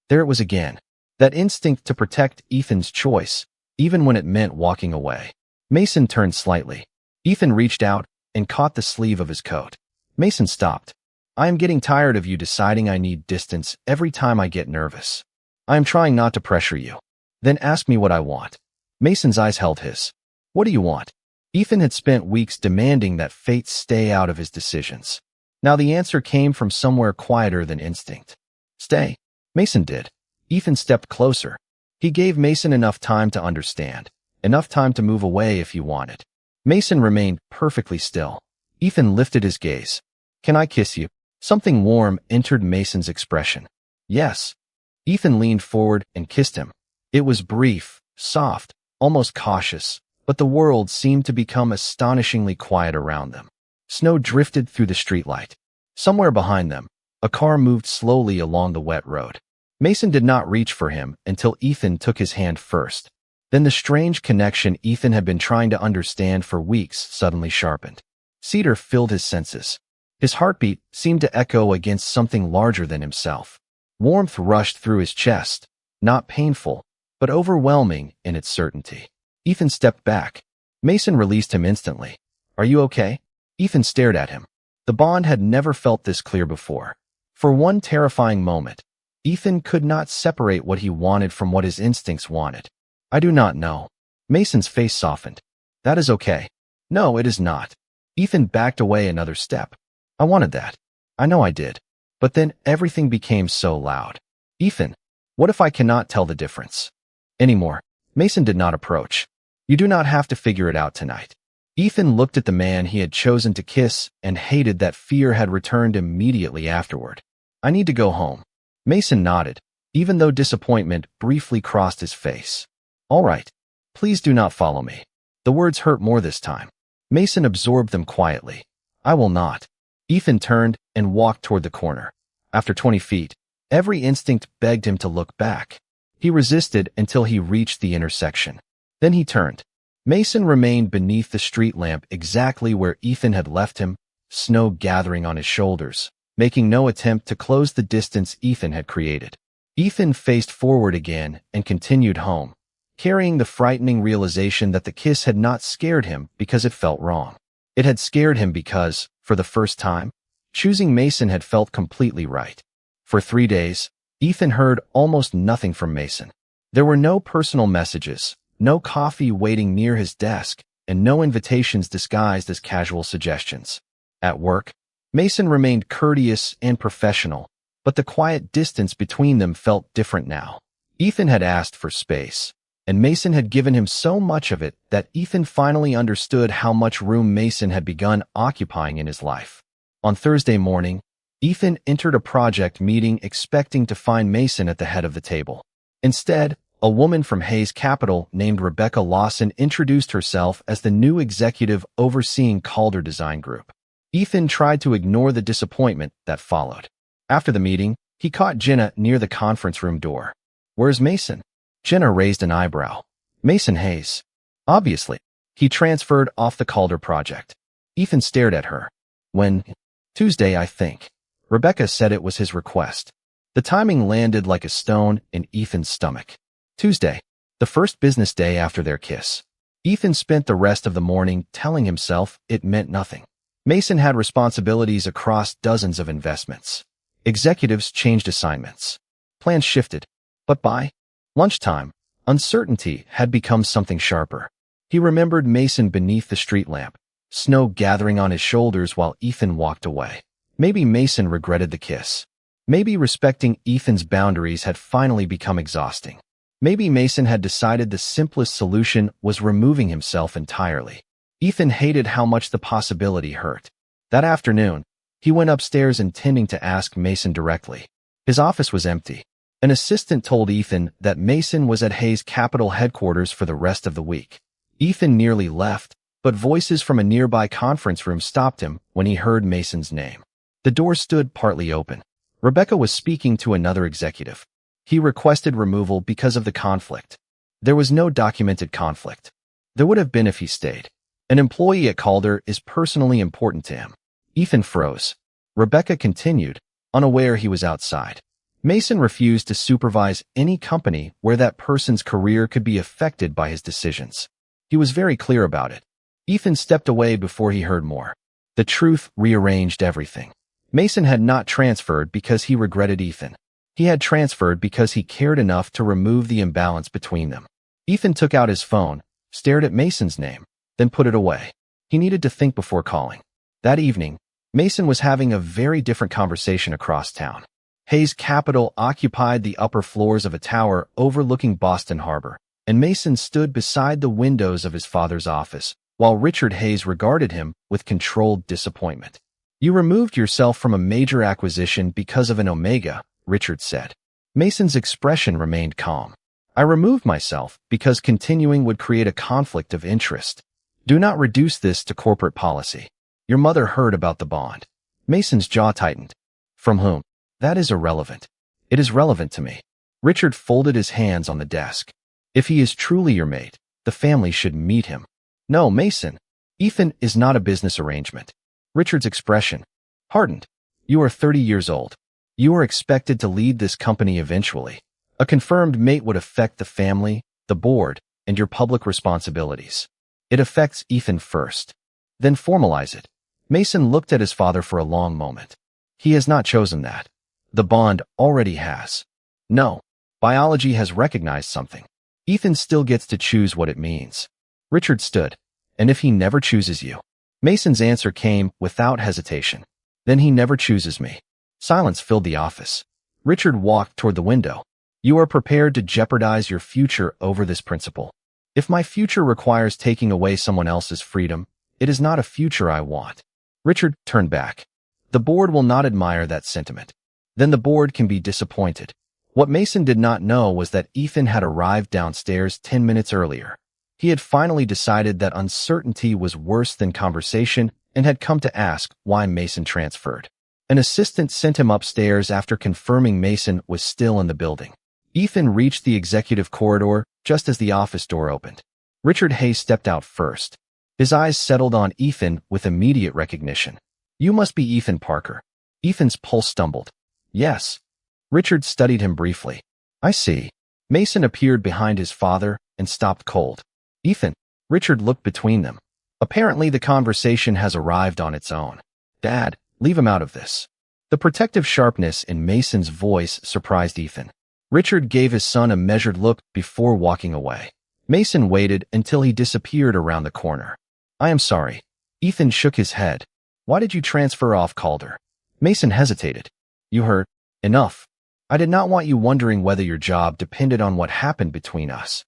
There it was again. That instinct to protect Ethan's choice, even when it meant walking away. Mason turned slightly. Ethan reached out and caught the sleeve of his coat. Mason stopped. I am getting tired of you deciding I need distance every time I get nervous. I am trying not to pressure you. Then ask me what I want. Mason's eyes held his. What do you want? Ethan had spent weeks demanding that fate stay out of his decisions. Now the answer came from somewhere quieter than instinct. Stay. Mason did. Ethan stepped closer. He gave Mason enough time to understand, enough time to move away if he wanted. Mason remained perfectly still. Ethan lifted his gaze. Can I kiss you? Something warm entered Mason's expression. Yes. Ethan leaned forward and kissed him. It was brief, soft, almost cautious, but the world seemed to become astonishingly quiet around them. Snow drifted through the streetlight. Somewhere behind them, a car moved slowly along the wet road. Mason did not reach for him until Ethan took his hand first. Then the strange connection Ethan had been trying to understand for weeks suddenly sharpened. Cedar filled his senses. His heartbeat seemed to echo against something larger than himself. Warmth rushed through his chest, not painful, but overwhelming in its certainty. Ethan stepped back. Mason released him instantly. Are you okay? Ethan stared at him. The bond had never felt this clear before. For one terrifying moment, Ethan could not separate what he wanted from what his instincts wanted. I do not know. Mason's face softened. That is okay. No, it is not. Ethan backed away another step. I wanted that. I know I did. But then everything became so loud. Ethan, what if I cannot tell the difference anymore? Mason did not approach. You do not have to figure it out tonight. Ethan looked at the man he had chosen to kiss and hated that fear had returned immediately afterward. I need to go home. Mason nodded, even though disappointment briefly crossed his face. All right. Please do not follow me. The words hurt more this time. Mason absorbed them quietly. I will not. Ethan turned and walked toward the corner. After 20 feet, every instinct begged him to look back. He resisted until he reached the intersection. Then he turned. Mason remained beneath the street lamp exactly where Ethan had left him, snow gathering on his shoulders, making no attempt to close the distance Ethan had created. Ethan faced forward again and continued home, carrying the frightening realization that the kiss had not scared him because it felt wrong. It had scared him because, for the first time, choosing Mason had felt completely right. For 3 days, Ethan heard almost nothing from Mason. There were no personal messages, no coffee waiting near his desk, and no invitations disguised as casual suggestions. At work, Mason remained courteous and professional, but the quiet distance between them felt different now. Ethan had asked for space, and Mason had given him so much of it that Ethan finally understood how much room Mason had begun occupying in his life. On Thursday morning, Ethan entered a project meeting expecting to find Mason at the head of the table. Instead, a woman from Hayes Capital named Rebecca Lawson introduced herself as the new executive overseeing Calder Design Group. Ethan tried to ignore the disappointment that followed. After the meeting, he caught Jenna near the conference room door. "Where's Mason?" Jenna raised an eyebrow. "Mason Hayes. Obviously. He transferred off the Calder project." Ethan stared at her. "When?" "Tuesday, I think." Rebecca said it was his request. The timing landed like a stone in Ethan's stomach. Tuesday, the first business day after their kiss. Ethan spent the rest of the morning telling himself it meant nothing. Mason had responsibilities across dozens of investments. Executives changed assignments. Plans shifted. But by lunchtime, uncertainty had become something sharper. He remembered Mason beneath the street lamp, snow gathering on his shoulders while Ethan walked away. Maybe Mason regretted the kiss. Maybe respecting Ethan's boundaries had finally become exhausting. Maybe Mason had decided the simplest solution was removing himself entirely. Ethan hated how much the possibility hurt. That afternoon, he went upstairs intending to ask Mason directly. His office was empty. An assistant told Ethan that Mason was at Hayes Capital headquarters for the rest of the week. Ethan nearly left, but voices from a nearby conference room stopped him when he heard Mason's name. The door stood partly open. Rebecca was speaking to another executive. He requested removal because of the conflict. There was no documented conflict. There would have been if he stayed. An employee at Calder is personally important to him. Ethan froze. Rebecca continued, unaware he was outside. Mason refused to supervise any company where that person's career could be affected by his decisions. He was very clear about it. Ethan stepped away before he heard more. The truth rearranged everything. Mason had not transferred because he regretted Ethan. He had transferred because he cared enough to remove the imbalance between them. Ethan took out his phone, stared at Mason's name, then put it away. He needed to think before calling. That evening, Mason was having a very different conversation across town. Hayes Capital occupied the upper floors of a tower overlooking Boston Harbor, and Mason stood beside the windows of his father's office, while Richard Hayes regarded him with controlled disappointment. "You removed yourself from a major acquisition because of an omega," Richard said. Mason's expression remained calm. "I removed myself because continuing would create a conflict of interest. Do not reduce this to corporate policy. Your mother heard about the bond." Mason's jaw tightened. "From whom?" "That is irrelevant." "It is relevant to me." Richard folded his hands on the desk. "If he is truly your mate, the family should meet him." "No, Mason. Ethan is not a business arrangement." Richard's expression hardened. "You are 30 years old. You are expected to lead this company eventually. A confirmed mate would affect the family, the board, and your public responsibilities. It affects Ethan first. Then formalize it." Mason looked at his father for a long moment. "He has not chosen that. The bond already has." "No. Biology has recognized something. Ethan still gets to choose what it means." Richard stood. "And if he never chooses you?" Mason's answer came without hesitation. "Then he never chooses me." Silence filled the office. Richard walked toward the window. "You are prepared to jeopardize your future over this principle. If my future requires taking away someone else's freedom, it is not a future I want." Richard turned back. "The board will not admire that sentiment. Then the board can be disappointed." What Mason did not know was that Ethan had arrived downstairs 10 minutes earlier. He had finally decided that uncertainty was worse than conversation and had come to ask why Mason transferred. An assistant sent him upstairs after confirming Mason was still in the building. Ethan reached the executive corridor just as the office door opened. Richard Hayes stepped out first. His eyes settled on Ethan with immediate recognition. "You must be Ethan Parker." Ethan's pulse stumbled. "Yes." Richard studied him briefly. "I see." Mason appeared behind his father and stopped cold. "Ethan." Richard looked between them. Apparently the conversation has arrived on its own. "Dad, leave him out of this." The protective sharpness in Mason's voice surprised Ethan. Richard gave his son a measured look before walking away. Mason waited until he disappeared around the corner. "I am sorry." Ethan shook his head. "Why did you transfer off Calder?" Mason hesitated. "You heard enough. I did not want you wondering whether your job depended on what happened between us."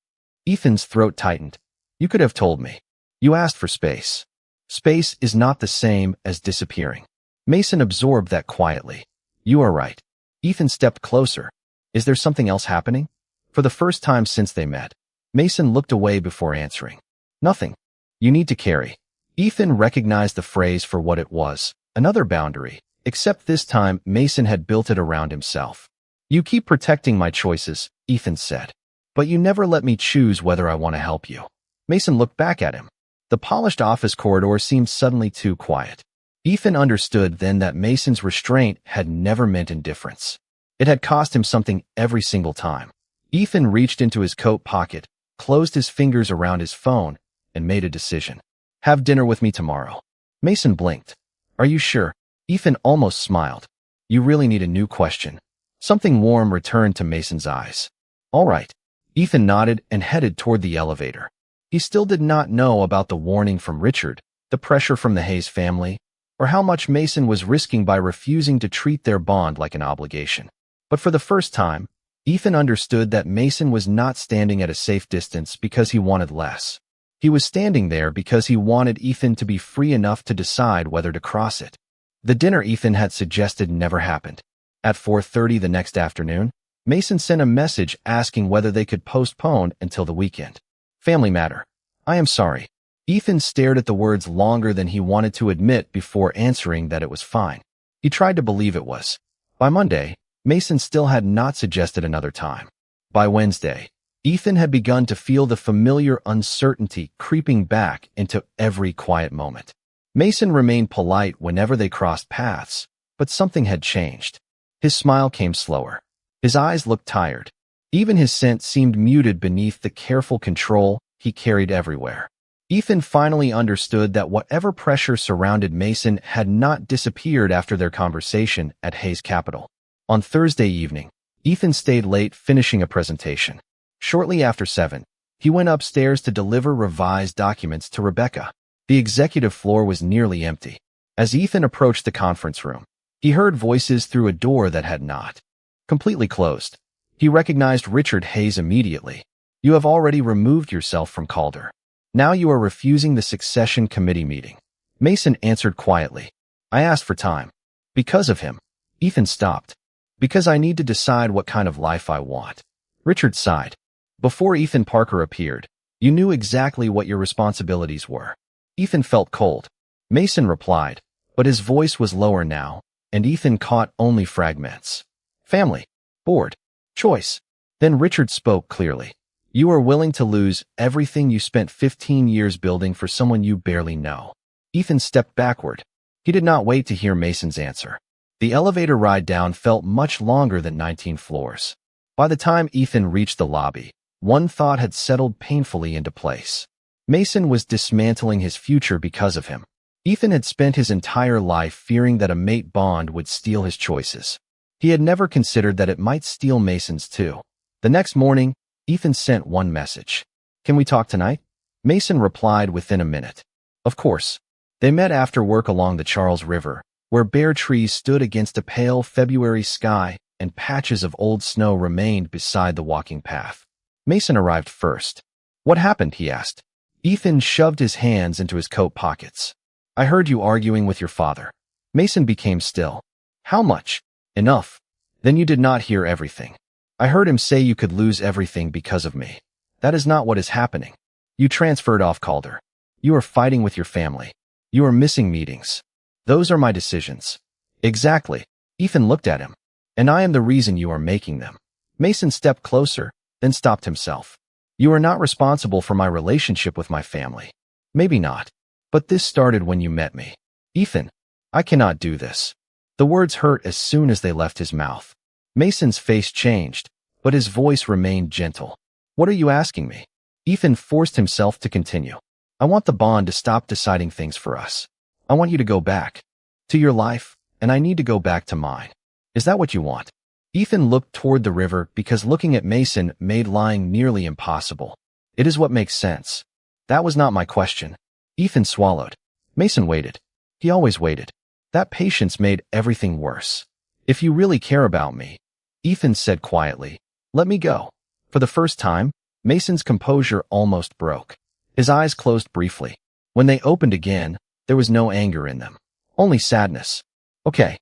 Ethan's throat tightened. "You could have told me. You asked for space." Space is not the same as disappearing. Mason absorbed that quietly. "You are right." Ethan stepped closer. "Is there something else happening?" For the first time since they met, Mason looked away before answering. Nothing. You need to carry. Ethan recognized the phrase for what it was, another boundary, except this time Mason had built it around himself. You keep protecting my choices, Ethan said. But you never let me choose whether I want to help you. Mason looked back at him. The polished office corridor seemed suddenly too quiet. Ethan understood then that Mason's restraint had never meant indifference. It had cost him something every single time. Ethan reached into his coat pocket, closed his fingers around his phone, and made a decision. Have dinner with me tomorrow. Mason blinked. Are you sure? Ethan almost smiled. You really need a new question. Something warm returned to Mason's eyes. All right. Ethan nodded and headed toward the elevator. He still did not know about the warning from Richard, the pressure from the Hayes family, or how much Mason was risking by refusing to treat their bond like an obligation. But for the first time, Ethan understood that Mason was not standing at a safe distance because he wanted less. He was standing there because he wanted Ethan to be free enough to decide whether to cross it. The dinner Ethan had suggested never happened. At 4:30 the next afternoon, Mason sent a message asking whether they could postpone until the weekend. Family matter. I am sorry. Ethan stared at the words longer than he wanted to admit before answering that it was fine. He tried to believe it was. By Monday, Mason still had not suggested another time. By Wednesday, Ethan had begun to feel the familiar uncertainty creeping back into every quiet moment. Mason remained polite whenever they crossed paths, but something had changed. His smile came slower. His eyes looked tired. Even his scent seemed muted beneath the careful control he carried everywhere. Ethan finally understood that whatever pressure surrounded Mason had not disappeared after their conversation at Hayes Capital. On Thursday evening, Ethan stayed late finishing a presentation. Shortly after 7, he went upstairs to deliver revised documents to Rebecca. The executive floor was nearly empty. As Ethan approached the conference room, he heard voices through a door that had not completely closed. He recognized Richard Hayes immediately. You have already removed yourself from Calder. Now you are refusing the succession committee meeting. Mason answered quietly. I asked for time. Because of him. Ethan stopped. Because I need to decide what kind of life I want. Richard sighed. Before Ethan Parker appeared, you knew exactly what your responsibilities were. Ethan felt cold. Mason replied, but his voice was lower now, and Ethan caught only fragments. Family. Board. Choice. Then Richard spoke clearly. You are willing to lose everything you spent 15 years building for someone you barely know. Ethan stepped backward. He did not wait to hear Mason's answer. The elevator ride down felt much longer than 19 floors. By the time Ethan reached the lobby, one thought had settled painfully into place. Mason was dismantling his future because of him. Ethan had spent his entire life fearing that a mate bond would steal his choices. He had never considered that it might steal Mason's too. The next morning, Ethan sent one message. Can we talk tonight? Mason replied within a minute. Of course. They met after work along the Charles River, where bare trees stood against a pale February sky and patches of old snow remained beside the walking path. Mason arrived first. What happened? He asked. Ethan shoved his hands into his coat pockets. I heard you arguing with your father. Mason became still. How much? Enough. Then you did not hear everything. I heard him say you could lose everything because of me. That is not what is happening. You transferred off Calder. You are fighting with your family. You are missing meetings. Those are my decisions. Exactly. Ethan looked at him. And I am the reason you are making them. Mason stepped closer, then stopped himself. You are not responsible for my relationship with my family. Maybe not. But this started when you met me. Ethan, I cannot do this. The words hurt as soon as they left his mouth. Mason's face changed, but his voice remained gentle. What are you asking me? Ethan forced himself to continue. I want the bond to stop deciding things for us. I want you to go back to your life, and I need to go back to mine. Is that what you want? Ethan looked toward the river because looking at Mason made lying nearly impossible. It is what makes sense. That was not my question. Ethan swallowed. Mason waited. He always waited. That patience made everything worse. If you really care about me, Ethan said quietly, let me go. For the first time, Mason's composure almost broke. His eyes closed briefly. When they opened again, there was no anger in them. Only sadness. Okay.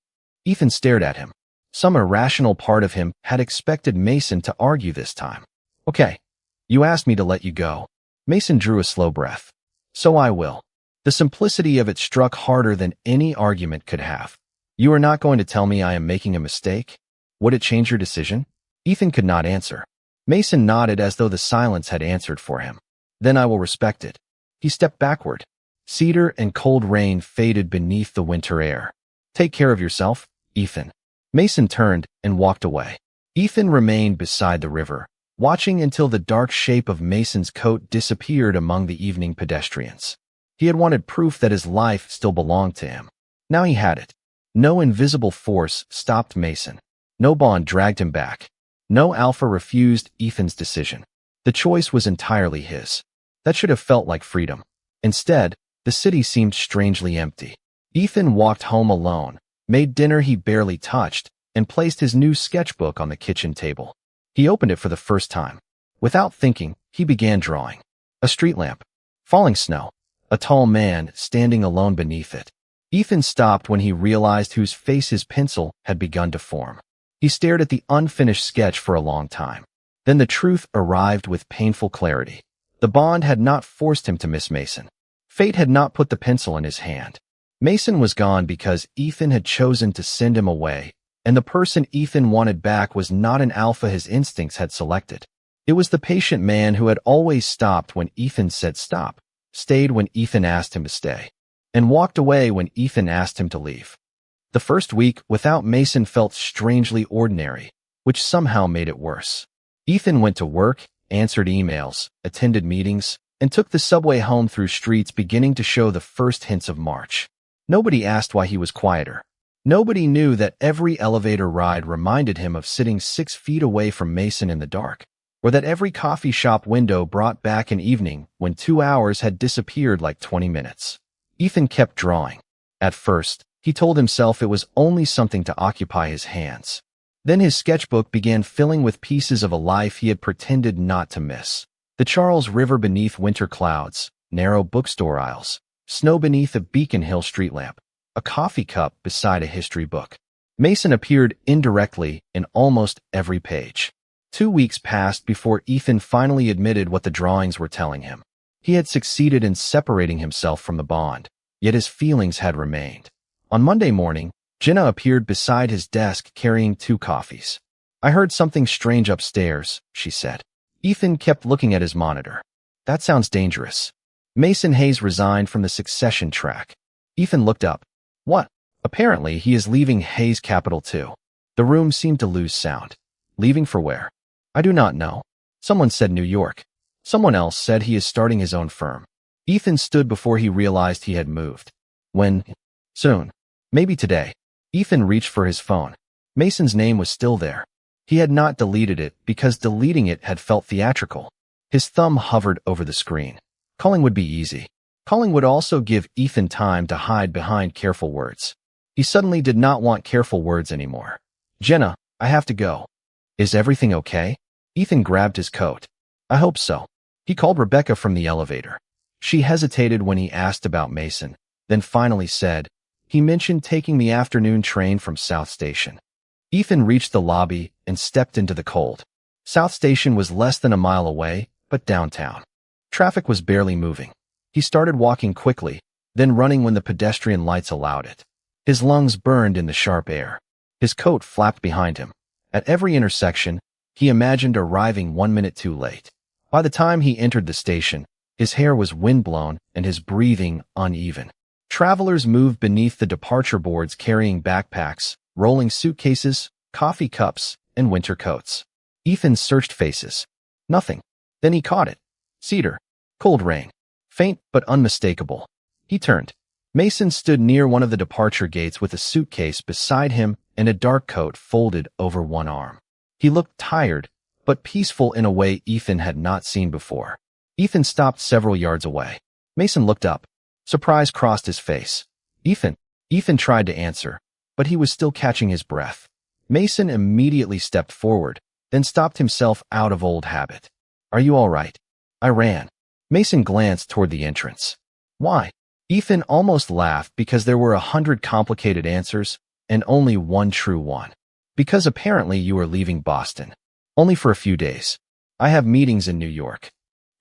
Ethan stared at him. Some irrational part of him had expected Mason to argue this time. Okay. You asked me to let you go. Mason drew a slow breath. So I will. The simplicity of it struck harder than any argument could have. You are not going to tell me I am making a mistake? Would it change your decision? Ethan could not answer. Mason nodded as though the silence had answered for him. Then I will respect it. He stepped backward. Cedar and cold rain faded beneath the winter air. Take care of yourself, Ethan. Mason turned and walked away. Ethan remained beside the river, watching until the dark shape of Mason's coat disappeared among the evening pedestrians. He had wanted proof that his life still belonged to him. Now he had it. No invisible force stopped Mason. No bond dragged him back. No alpha refused Ethan's decision. The choice was entirely his. That should have felt like freedom. Instead, the city seemed strangely empty. Ethan walked home alone, made dinner he barely touched, and placed his new sketchbook on the kitchen table. He opened it for the first time. Without thinking, he began drawing. A street lamp. Falling snow. A tall man standing alone beneath it. Ethan stopped when he realized whose face his pencil had begun to form. He stared at the unfinished sketch for a long time. Then the truth arrived with painful clarity. The bond had not forced him to miss Mason. Fate had not put the pencil in his hand. Mason was gone because Ethan had chosen to send him away, and the person Ethan wanted back was not an alpha his instincts had selected. It was the patient man who had always stopped when Ethan said stop, stayed when Ethan asked him to stay, and walked away when Ethan asked him to leave. The first week without Mason felt strangely ordinary, which somehow made it worse. Ethan went to work, answered emails, attended meetings, and took the subway home through streets beginning to show the first hints of March. Nobody asked why he was quieter. Nobody knew that every elevator ride reminded him of sitting 6 feet away from Mason in the dark, or that every coffee shop window brought back an evening when 2 hours had disappeared like 20 minutes. Ethan kept drawing. At first, he told himself it was only something to occupy his hands. Then his sketchbook began filling with pieces of a life he had pretended not to miss. The Charles River beneath winter clouds, narrow bookstore aisles, snow beneath a Beacon Hill street lamp, a coffee cup beside a history book. Mason appeared indirectly in almost every page. 2 weeks passed before Ethan finally admitted what the drawings were telling him. He had succeeded in separating himself from the bond, yet his feelings had remained. On Monday morning, Jenna appeared beside his desk carrying 2 coffees. I heard something strange upstairs, she said. Ethan kept looking at his monitor. That sounds dangerous. Mason Hayes resigned from the succession track. Ethan looked up. What? Apparently, he is leaving Hayes Capital too. The room seemed to lose sound. Leaving for where? I do not know. Someone said New York. Someone else said he is starting his own firm. Ethan stood before he realized he had moved. When? Soon. Maybe today. Ethan reached for his phone. Mason's name was still there. He had not deleted it because deleting it had felt theatrical. His thumb hovered over the screen. Calling would be easy. Calling would also give Ethan time to hide behind careful words. He suddenly did not want careful words anymore. Jenna, I have to go. Is everything okay? Ethan grabbed his coat. I hope so. He called Rebecca from the elevator. She hesitated when he asked about Mason, then finally said, he mentioned taking the afternoon train from South Station. Ethan reached the lobby and stepped into the cold. South Station was less than a mile away, but downtown. Traffic was barely moving. He started walking quickly, then running when the pedestrian lights allowed it. His lungs burned in the sharp air. His coat flapped behind him. At every intersection, he imagined arriving 1 minute too late. By the time he entered the station, his hair was windblown and his breathing uneven. Travelers moved beneath the departure boards carrying backpacks, rolling suitcases, coffee cups, and winter coats. Ethan searched faces. Nothing. Then he caught it. Cedar. Cold rain. Faint but unmistakable. He turned. Mason stood near one of the departure gates with a suitcase beside him and a dark coat folded over one arm. He looked tired, but peaceful in a way Ethan had not seen before. Ethan stopped several yards away. Mason looked up. Surprise crossed his face. Ethan. Ethan tried to answer, but he was still catching his breath. Mason immediately stepped forward, then stopped himself out of old habit. Are you all right? I ran. Mason glanced toward the entrance. Why? Ethan almost laughed because there were 100 complicated answers and only one true one. Because apparently you were leaving Boston. Only for a few days. I have meetings in New York.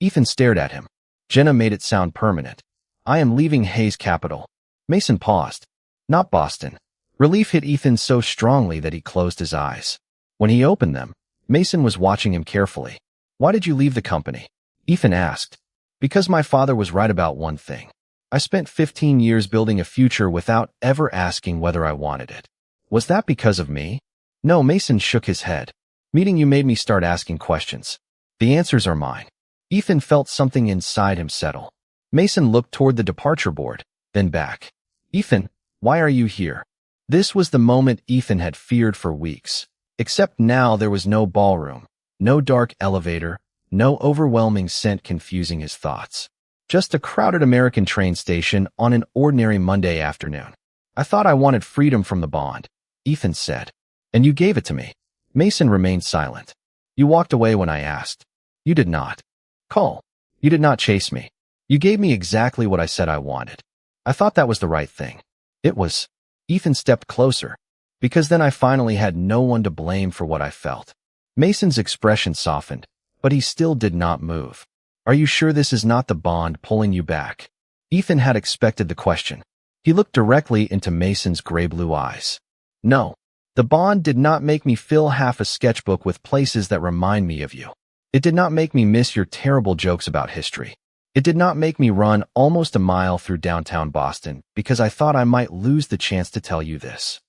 Ethan stared at him. Jenna made it sound permanent. I am leaving Hayes Capital. Mason paused. Not Boston. Relief hit Ethan so strongly that he closed his eyes. When he opened them, Mason was watching him carefully. Why did you leave the company? Ethan asked. Because my father was right about one thing. I spent 15 years building a future without ever asking whether I wanted it. Was that because of me? No, Mason shook his head. Meeting you made me start asking questions. The answers are mine. Ethan felt something inside him settle. Mason looked toward the departure board, then back. Ethan, why are you here? This was the moment Ethan had feared for weeks. Except now there was no ballroom, no dark elevator, no overwhelming scent confusing his thoughts. Just a crowded American train station on an ordinary Monday afternoon. I thought I wanted freedom from the bond, Ethan said. And you gave it to me. Mason remained silent. You walked away when I asked. You did not. Cole, you did not chase me. You gave me exactly what I said I wanted. I thought that was the right thing. It was. Ethan stepped closer, because then I finally had no one to blame for what I felt. Mason's expression softened, but he still did not move. Are you sure this is not the bond pulling you back? Ethan had expected the question. He looked directly into Mason's gray-blue eyes. No. The bond did not make me fill half a sketchbook with places that remind me of you. It did not make me miss your terrible jokes about history. It did not make me run almost a mile through downtown Boston because I thought I might lose the chance to tell you this.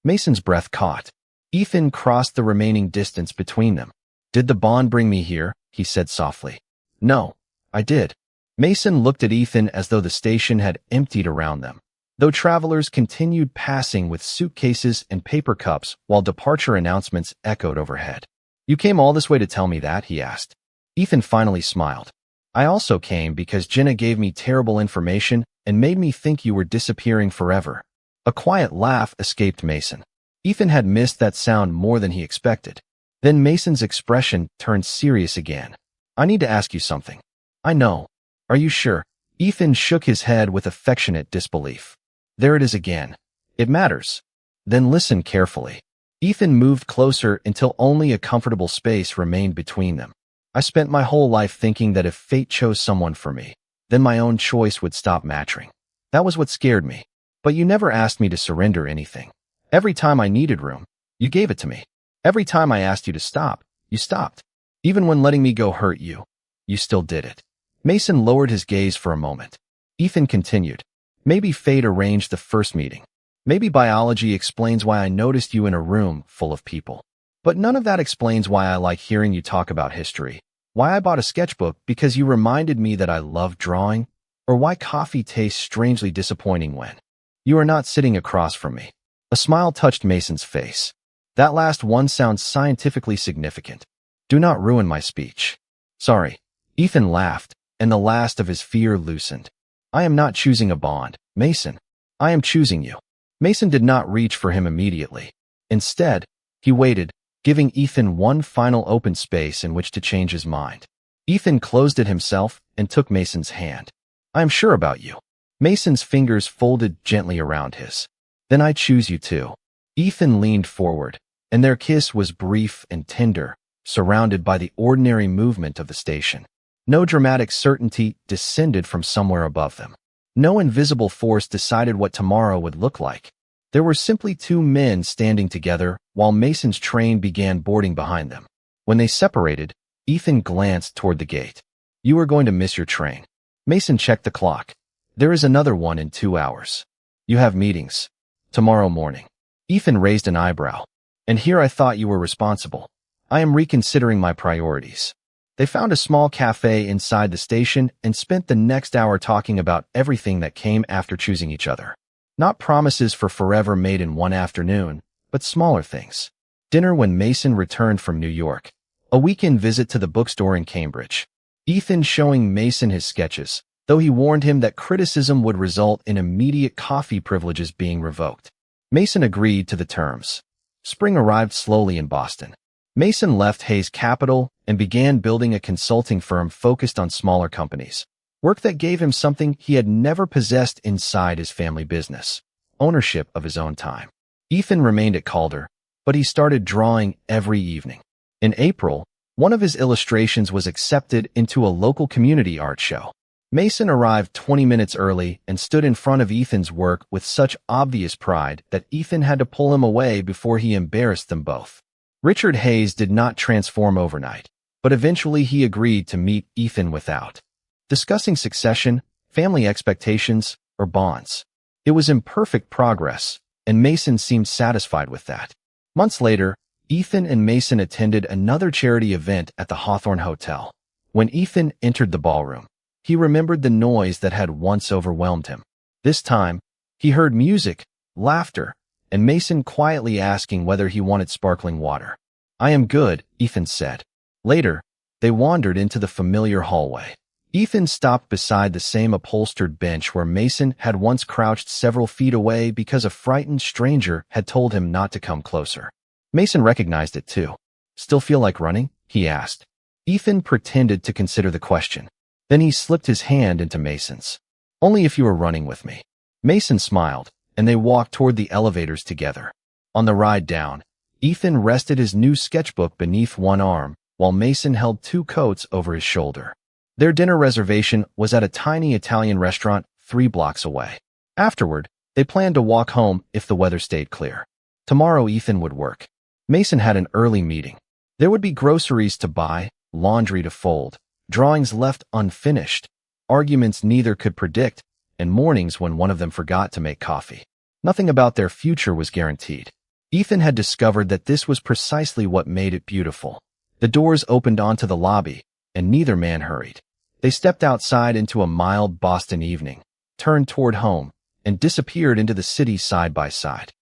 Mason's breath caught. Ethan crossed the remaining distance between them. Did the bond bring me here? He said softly. No, I did. Mason looked at Ethan as though the station had emptied around them, though travelers continued passing with suitcases and paper cups while departure announcements echoed overhead. You came all this way to tell me that? He asked. Ethan finally smiled. I also came because Jenna gave me terrible information and made me think you were disappearing forever. A quiet laugh escaped Mason. Ethan had missed that sound more than he expected. Then Mason's expression turned serious again. I need to ask you something. I know. Are you sure? Ethan shook his head with affectionate disbelief. There it is again. It matters. Then listen carefully. Ethan moved closer until only a comfortable space remained between them. I spent my whole life thinking that if fate chose someone for me, then my own choice would stop mattering. That was what scared me. But you never asked me to surrender anything. Every time I needed room, you gave it to me. Every time I asked you to stop, you stopped. Even when letting me go hurt you, you still did it. Mason lowered his gaze for a moment. Ethan continued. Maybe fate arranged the first meeting. Maybe biology explains why I noticed you in a room full of people. But none of that explains why I like hearing you talk about history, why I bought a sketchbook because you reminded me that I love drawing, or why coffee tastes strangely disappointing when you are not sitting across from me. A smile touched Mason's face. That last one sounds scientifically significant. Do not ruin my speech. Sorry. Ethan laughed, and the last of his fear loosened. I am not choosing a bond, Mason. I am choosing you. Mason did not reach for him immediately. Instead, he waited, giving Ethan one final open space in which to change his mind. Ethan closed it himself and took Mason's hand. I am sure about you. Mason's fingers folded gently around his. Then I choose you too. Ethan leaned forward, and their kiss was brief and tender, surrounded by the ordinary movement of the station. No dramatic certainty descended from somewhere above them. No invisible force decided what tomorrow would look like. There were simply two men standing together while Mason's train began boarding behind them. When they separated, Ethan glanced toward the gate. You are going to miss your train. Mason checked the clock. There is another one in 2 hours. You have meetings. Tomorrow morning. Ethan raised an eyebrow. And here I thought you were responsible. I am reconsidering my priorities. They found a small cafe inside the station and spent the next hour talking about everything that came after choosing each other. Not promises for forever made in one afternoon, but smaller things. Dinner when Mason returned from New York. A weekend visit to the bookstore in Cambridge. Ethan showing Mason his sketches, though he warned him that criticism would result in immediate coffee privileges being revoked. Mason agreed to the terms. Spring arrived slowly in Boston. Mason left Hayes Capital and began building a consulting firm focused on smaller companies. Work that gave him something he had never possessed inside his family business. Ownership of his own time. Ethan remained at Calder, but he started drawing every evening. In April, One of his illustrations was accepted into a local community art show. Mason arrived 20 minutes early and stood in front of Ethan's work with such obvious pride that Ethan had to pull him away before he embarrassed them both. Richard Hayes did not transform overnight, but eventually he agreed to meet Ethan without discussing succession, family expectations, or bonds. It was imperfect progress, and Mason seemed satisfied with that. Months later, Ethan and Mason attended another charity event at the Hawthorne Hotel. When Ethan entered the ballroom, he remembered the noise that had once overwhelmed him. This time, he heard music, laughter, and Mason quietly asking whether he wanted sparkling water. "I am good," Ethan said. Later, they wandered into the familiar hallway. Ethan stopped beside the same upholstered bench where Mason had once crouched several feet away because a frightened stranger had told him not to come closer. Mason recognized it too. "Still feel like running?" he asked. Ethan pretended to consider the question. Then he slipped his hand into Mason's. "Only if you were running with me." Mason smiled, and they walked toward the elevators together. On the ride down, Ethan rested his new sketchbook beneath one arm, while Mason held two coats over his shoulder. Their dinner reservation was at a tiny Italian restaurant 3 blocks away. Afterward, they planned to walk home if the weather stayed clear. Tomorrow Ethan would work. Mason had an early meeting. There would be groceries to buy, laundry to fold, drawings left unfinished, arguments neither could predict, and mornings when one of them forgot to make coffee. Nothing about their future was guaranteed. Ethan had discovered that this was precisely what made it beautiful. The doors opened onto the lobby, and neither man hurried. They stepped outside into a mild Boston evening, turned toward home, and disappeared into the city side by side.